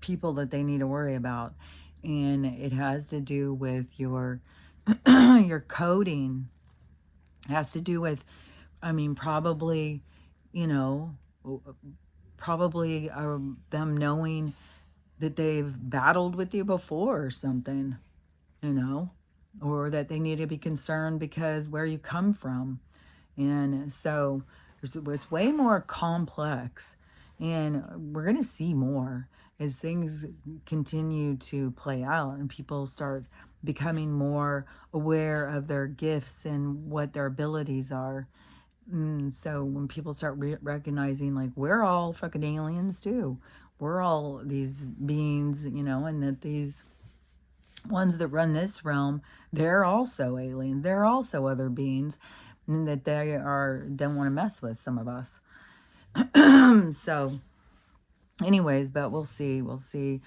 people that they need to worry about. And it has to do with your your coding. It has to do with, I mean, probably, you know, probably them knowing that they've battled with you before or something, you know, or that they need to be concerned because where you come from. And so it's way more complex. And we're going to see more as things continue to play out and people start becoming more aware of their gifts and what their abilities are. So when people start recognizing, like, we're all fucking aliens too. We're all these beings, you know, and that these ones that run this realm, they're also alien. They're also other beings, and that they don't want to mess with some of us. So anyways, but we'll see. We'll see.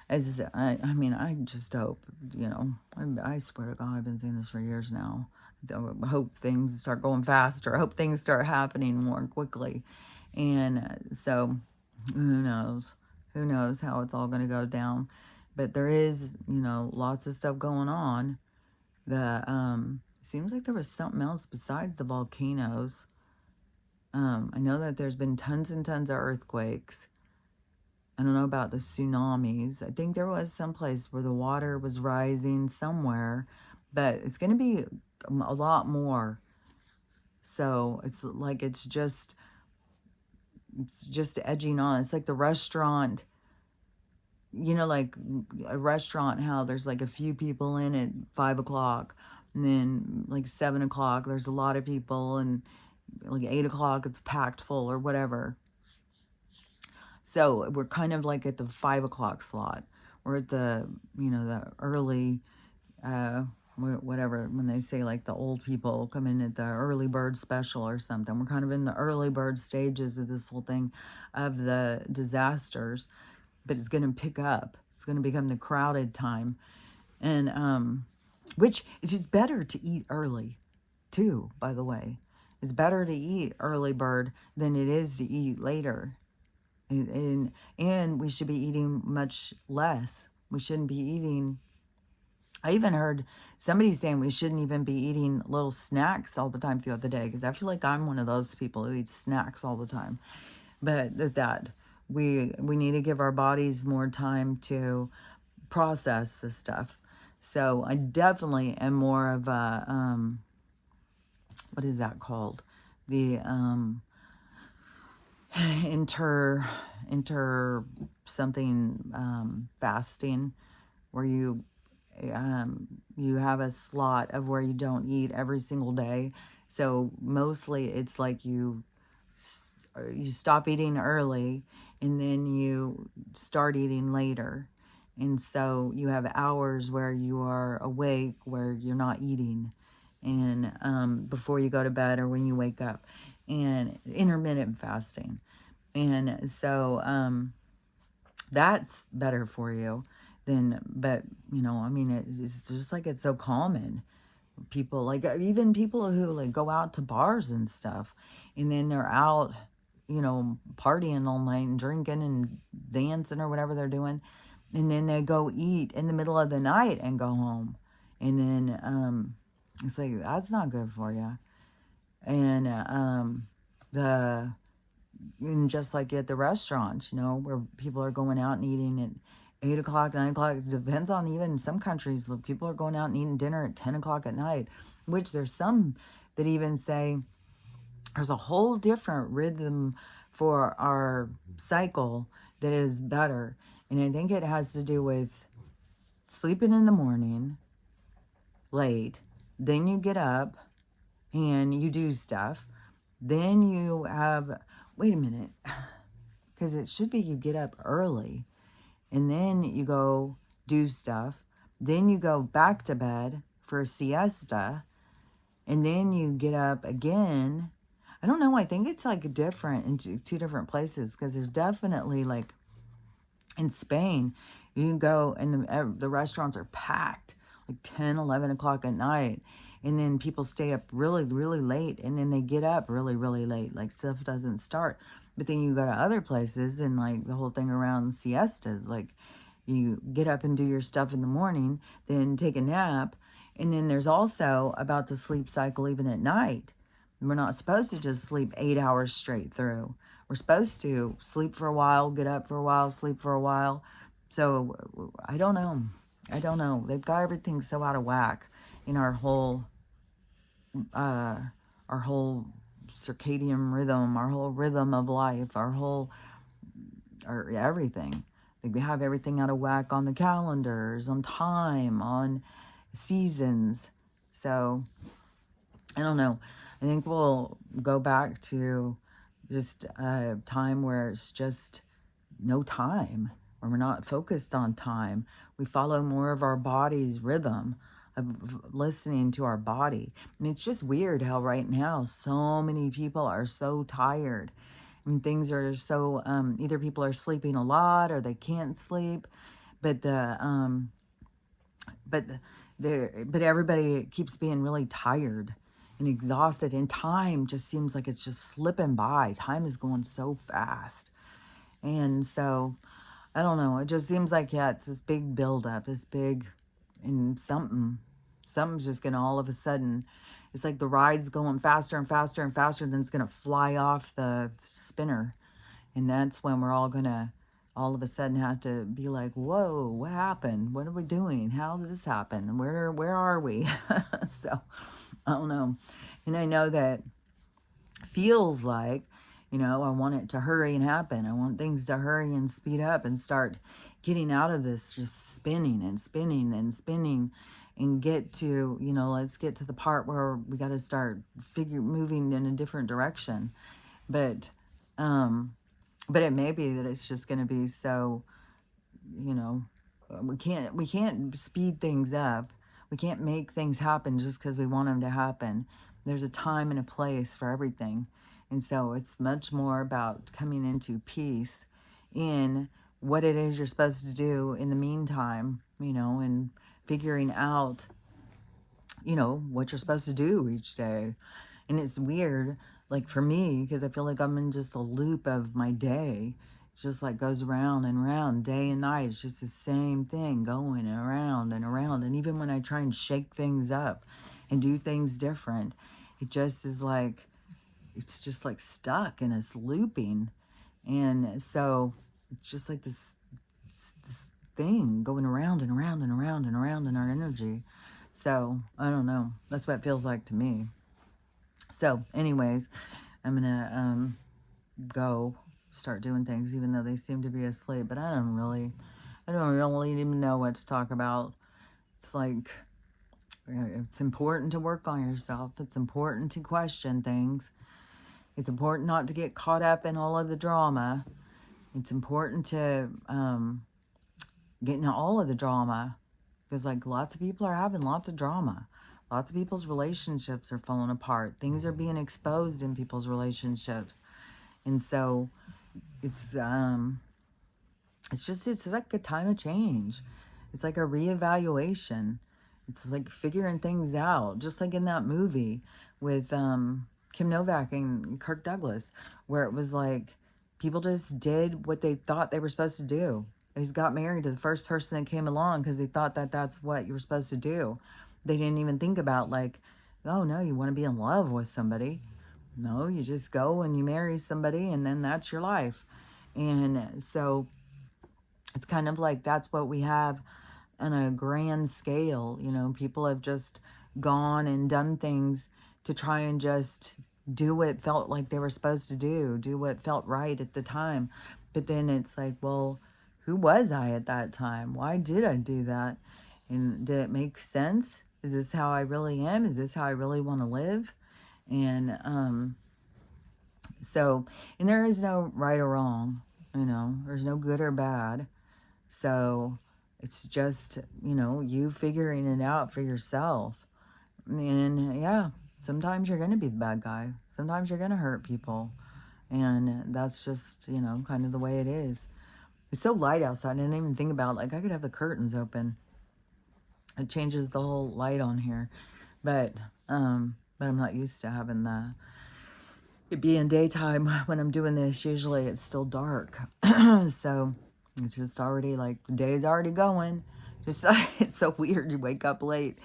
As I mean, I just hope, you know, I swear to God, I've been saying this for years now. I hope things start going faster. I hope things start happening more quickly. And so who knows? Who knows how it's all going to go down? But there is, you know, lots of stuff going on. Seems like there was something else besides the volcanoes. I know that there's been tons and tons of earthquakes. I don't know about the tsunamis. I think there was some place where the water was rising somewhere, but it's going to be a lot more. So it's like it's just edging on. It's like the restaurant, you know, like a restaurant, how there's like a few people in at 5 o'clock, and then like 7 o'clock, there's a lot of people, and like 8 o'clock, it's packed full or whatever. So we're kind of like at the 5 o'clock slot. We're at the, you know, the early, whatever, when they say like the old people come in at the early bird special or something. We're kind of in the early bird stages of this whole thing of the disasters, but it's going to pick up. It's going to become the crowded time. And, which it is better to eat early too, by the way. It's better to eat early bird than it is to eat later. And we should be eating much less. We shouldn't be eating. I even heard somebody saying we shouldn't even be eating little snacks all the time the other day, because I feel like I'm one of those people who eats snacks all the time. But that we need to give our bodies more time to process this stuff. So I definitely am more of a what is that called? The inter something fasting, where you have a slot of where you don't eat every single day. So mostly it's like you stop eating early and then you start eating later. And so you have hours where you are awake, where you're not eating, and before you go to bed or when you wake up, and intermittent fasting. And so that's better for you than, but, you know, I mean, it's just like it's so common. People, like, even people who, like, go out to bars and stuff, and then they're out, you know, partying all night and drinking and dancing or whatever they're doing, and then they go eat in the middle of the night and go home. And then it's like, that's not good for you. And And just like at the restaurants, you know, where people are going out and eating at 8 o'clock, 9 o'clock. It depends on, even some countries, people are going out and eating dinner at 10 o'clock at night, which there's some that even say there's a whole different rhythm for our cycle that is better. And I think it has to do with sleeping in the morning late, then you get up and you do stuff. Then you have, wait a minute, because it should be you get up early and then you go do stuff. Then you go back to bed for a siesta and then you get up again. I don't know. I think it's like different in two different places, because there's definitely like in Spain, you can go and the restaurants are packed like 10, 11 o'clock at night. And then people stay up really, really late. And then they get up really, really late. Like stuff doesn't start. But then you go to other places and like the whole thing around siestas. Like you get up and do your stuff in the morning, then take a nap. And then there's also about the sleep cycle even at night. We're not supposed to just sleep 8 hours straight through. We're supposed to sleep for a while, get up for a while, sleep for a while. So I don't know. I don't know. They've got everything so out of whack in our whole circadian rhythm, our whole rhythm of life, our everything. We have everything out of whack on the calendars, on time, on seasons. So I don't know. I think we'll go back to just a time where it's just no time, where we're not focused on time. We follow more of our body's rhythm, of listening to our body. And it's just weird how right now so many people are so tired and things are so, either people are sleeping a lot or they can't sleep, but but everybody keeps being really tired and exhausted, and time just seems like it's just slipping by. Time is going so fast. And so I don't know, it just seems like, yeah, it's this big buildup, this big, and something's just gonna all of a sudden, it's like the ride's going faster and faster and faster, then it's gonna fly off the spinner. And that's when we're all gonna all of a sudden have to be like, whoa, what happened? What are we doing? How did this happen? Where are we? So I don't know. And I know that feels like, you know, I want it to hurry and happen. I want things to hurry and speed up and start getting out of this just spinning and spinning and spinning, and get to, you know, let's get to the part where we got to start moving in a different direction. But it may be that it's just going to be so, you know, we can't speed things up. We can't make things happen just because we want them to happen. There's a time and a place for everything. And so it's much more about coming into peace in what it is you're supposed to do in the meantime, you know, and figuring out, you know, what you're supposed to do each day. And it's weird, like for me, because I feel like I'm in just a loop of my day. It's just like goes round and round, day and night. It's just the same thing going around and around. And even when I try and shake things up and do things different, it just is like, it's just like stuck and it's looping. And so it's just like this thing going around and around and around and around in our energy. So I don't know. That's what it feels like to me. So anyways, I'm gonna go start doing things, even though they seem to be asleep. But I don't really even know what to talk about. It's like, it's important to work on yourself. It's important to question things. It's important not to get caught up in all of the drama. It's important to get into all of the drama, because like lots of people are having lots of drama. Lots of people's relationships are falling apart. Things are being exposed in people's relationships. And so it's like a time of change. It's like a reevaluation. It's like figuring things out, just like in that movie with Kim Novak and Kirk Douglas, where it was like people just did what they thought they were supposed to do. They just got married to the first person that came along because they thought that that's what you were supposed to do. They didn't even think about like, oh no, you want to be in love with somebody. No, you just go and you marry somebody and then that's your life. And so it's kind of like that's what we have on a grand scale. You know, people have just gone and done things to try and just do what felt like they were supposed to do what felt right at the time. But then it's like, well, who was I at that time? Why did I do that? And did it make sense? Is this how I really am? Is this how I really want to live? And so, and there is no right or wrong, you know, there's no good or bad. So it's just, you know, you figuring it out for yourself. And yeah, sometimes you're going to be the bad guy. Sometimes you're going to hurt people. And that's just, you know, kind of the way it is. It's so light outside. I didn't even think about, like, I could have the curtains open. It changes the whole light on here. But I'm not used to having it being daytime when I'm doing this. Usually it's still dark. So it's just already like the day's already going. Just it's so weird. You wake up late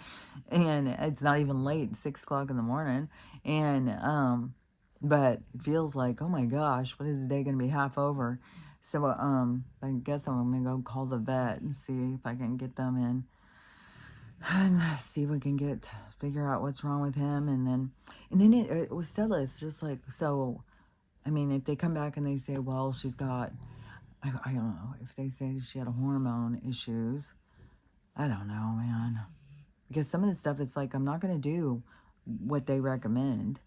and it's not even late, 6 o'clock in the morning. And but it feels like, oh my gosh, what is the day gonna be half over? So I guess I'm gonna go call the vet and see if I can get them in and see if we can figure out what's wrong with him. And then it was still, it's just like, so I mean, if they come back and they say, well, she's got, I don't know, if they say she had hormone issues, I don't know, man. Because some of the stuff, it's like, I'm not going to do what they recommend.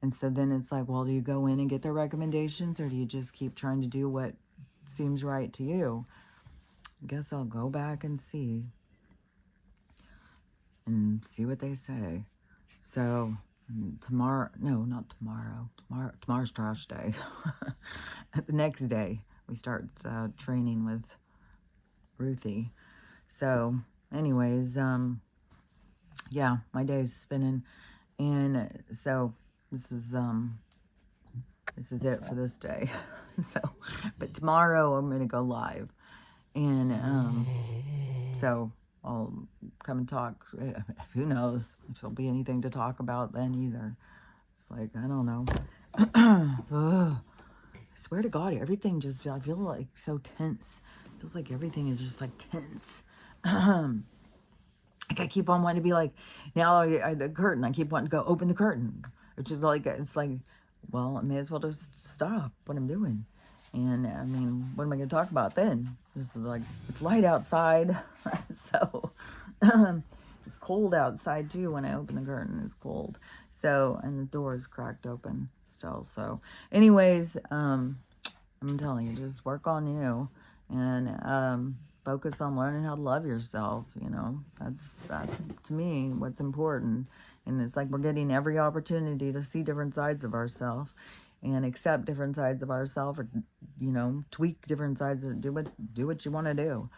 And so then it's like, well, do you go in and get their recommendations, or do you just keep trying to do what seems right to you? I guess I'll go back and see what they say. So tomorrow, no, not tomorrow. Tomorrow's trash day. The next day, we start training with Ruthie. So, anyways, yeah, my day's spinning, and so this is it for this day. So, but tomorrow I'm gonna go live, and so I'll come and talk. Who knows if there'll be anything to talk about then either. It's like, I don't know. Ugh. I swear to God, everything just, I feel like so tense. It feels like everything is just like tense. Like I keep on wanting to be like, now the curtain, I keep wanting to go open the curtain. Which is like, it's like, well, I may as well just stop what I'm doing. And I mean, what am I going to talk about then? Just like, it's light outside. So it's cold outside too. When I open the curtain, it's cold. So, and the door is cracked open still. So anyways, I'm telling you, just work on you and focus on learning how to love yourself. You know, that's to me what's important. And it's like we're getting every opportunity to see different sides of ourselves and accept different sides of ourselves, or, you know, tweak different sides, or do what you want to do.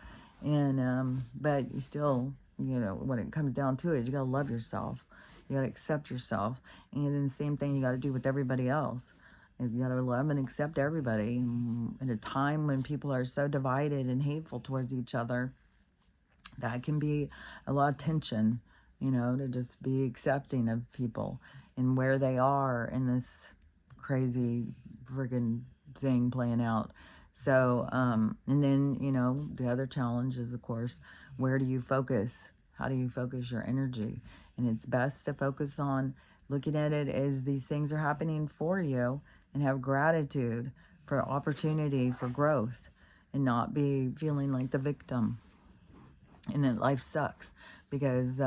And but you still, you know, when it comes down to it, you got to love yourself. You got to accept yourself. And then the same thing you got to do with everybody else. You got to love and accept everybody. At a time when people are so divided and hateful towards each other, that can be a lot of tension, you know, to just be accepting of people and where they are in this crazy friggin' thing playing out. So, and then, you know, the other challenge is, of course, where do you focus? How do you focus your energy? And it's best to focus on looking at it as these things are happening for you and have gratitude for opportunity for growth and not be feeling like the victim and that life sucks, because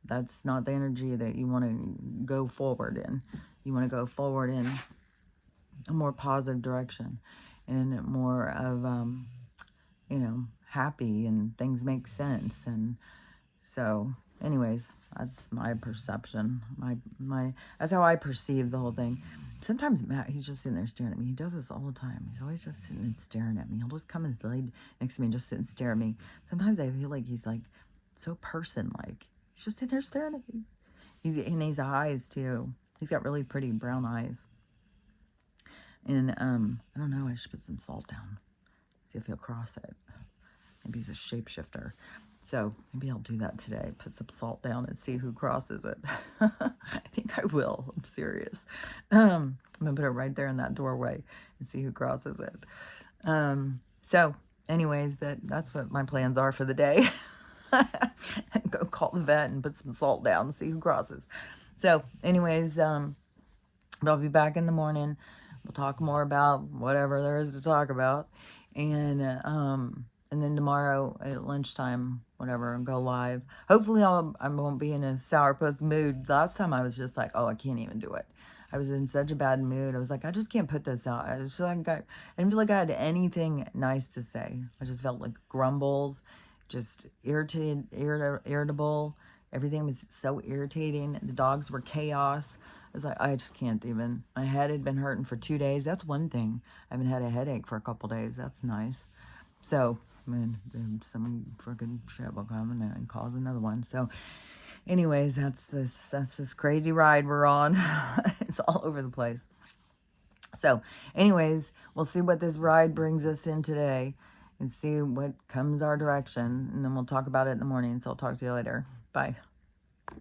that's not the energy that you want to go forward in. You want to go forward in a more positive direction and more of, you know, happy and things make sense. And so anyways, that's my perception. My that's how I perceive the whole thing. Sometimes Matt, he's just sitting there staring at me. He does this all the time. He's always just sitting and staring at me. He'll just come and lay next to me and just sit and stare at me. Sometimes I feel like he's like so person-like. He's just sitting there staring at me. He's eyes too. He's got really pretty brown eyes. And I don't know, I should put some salt down. See if he'll cross it. Maybe he's a shapeshifter. So maybe I'll do that today. Put some salt down and see who crosses it. I think I will. I'm serious. I'm going to put it right there in that doorway and see who crosses it. So anyways, but that's what my plans are for the day. Go call the vet and put some salt down and see who crosses. So anyways, but I'll be back in the morning. We'll talk more about whatever there is to talk about. And then tomorrow at lunchtime, whatever, and go live. Hopefully I won't be in a sourpuss mood. Last time I was just like, oh, I can't even do it. I was in such a bad mood. I was like, I just can't put this out. I didn't feel like I had anything nice to say. I just felt like grumbles, just irritable. Everything was so irritating. The dogs were chaos. I was like, I just can't even. My head had been hurting for 2 days. That's one thing. I haven't had a headache for a couple days. That's nice. So, I mean, some freaking shit will come and cause another one. So, anyways, that's this crazy ride we're on. It's all over the place. So, anyways, we'll see what this ride brings us in today and see what comes our direction. And then we'll talk about it in the morning. So I'll talk to you later. Bye.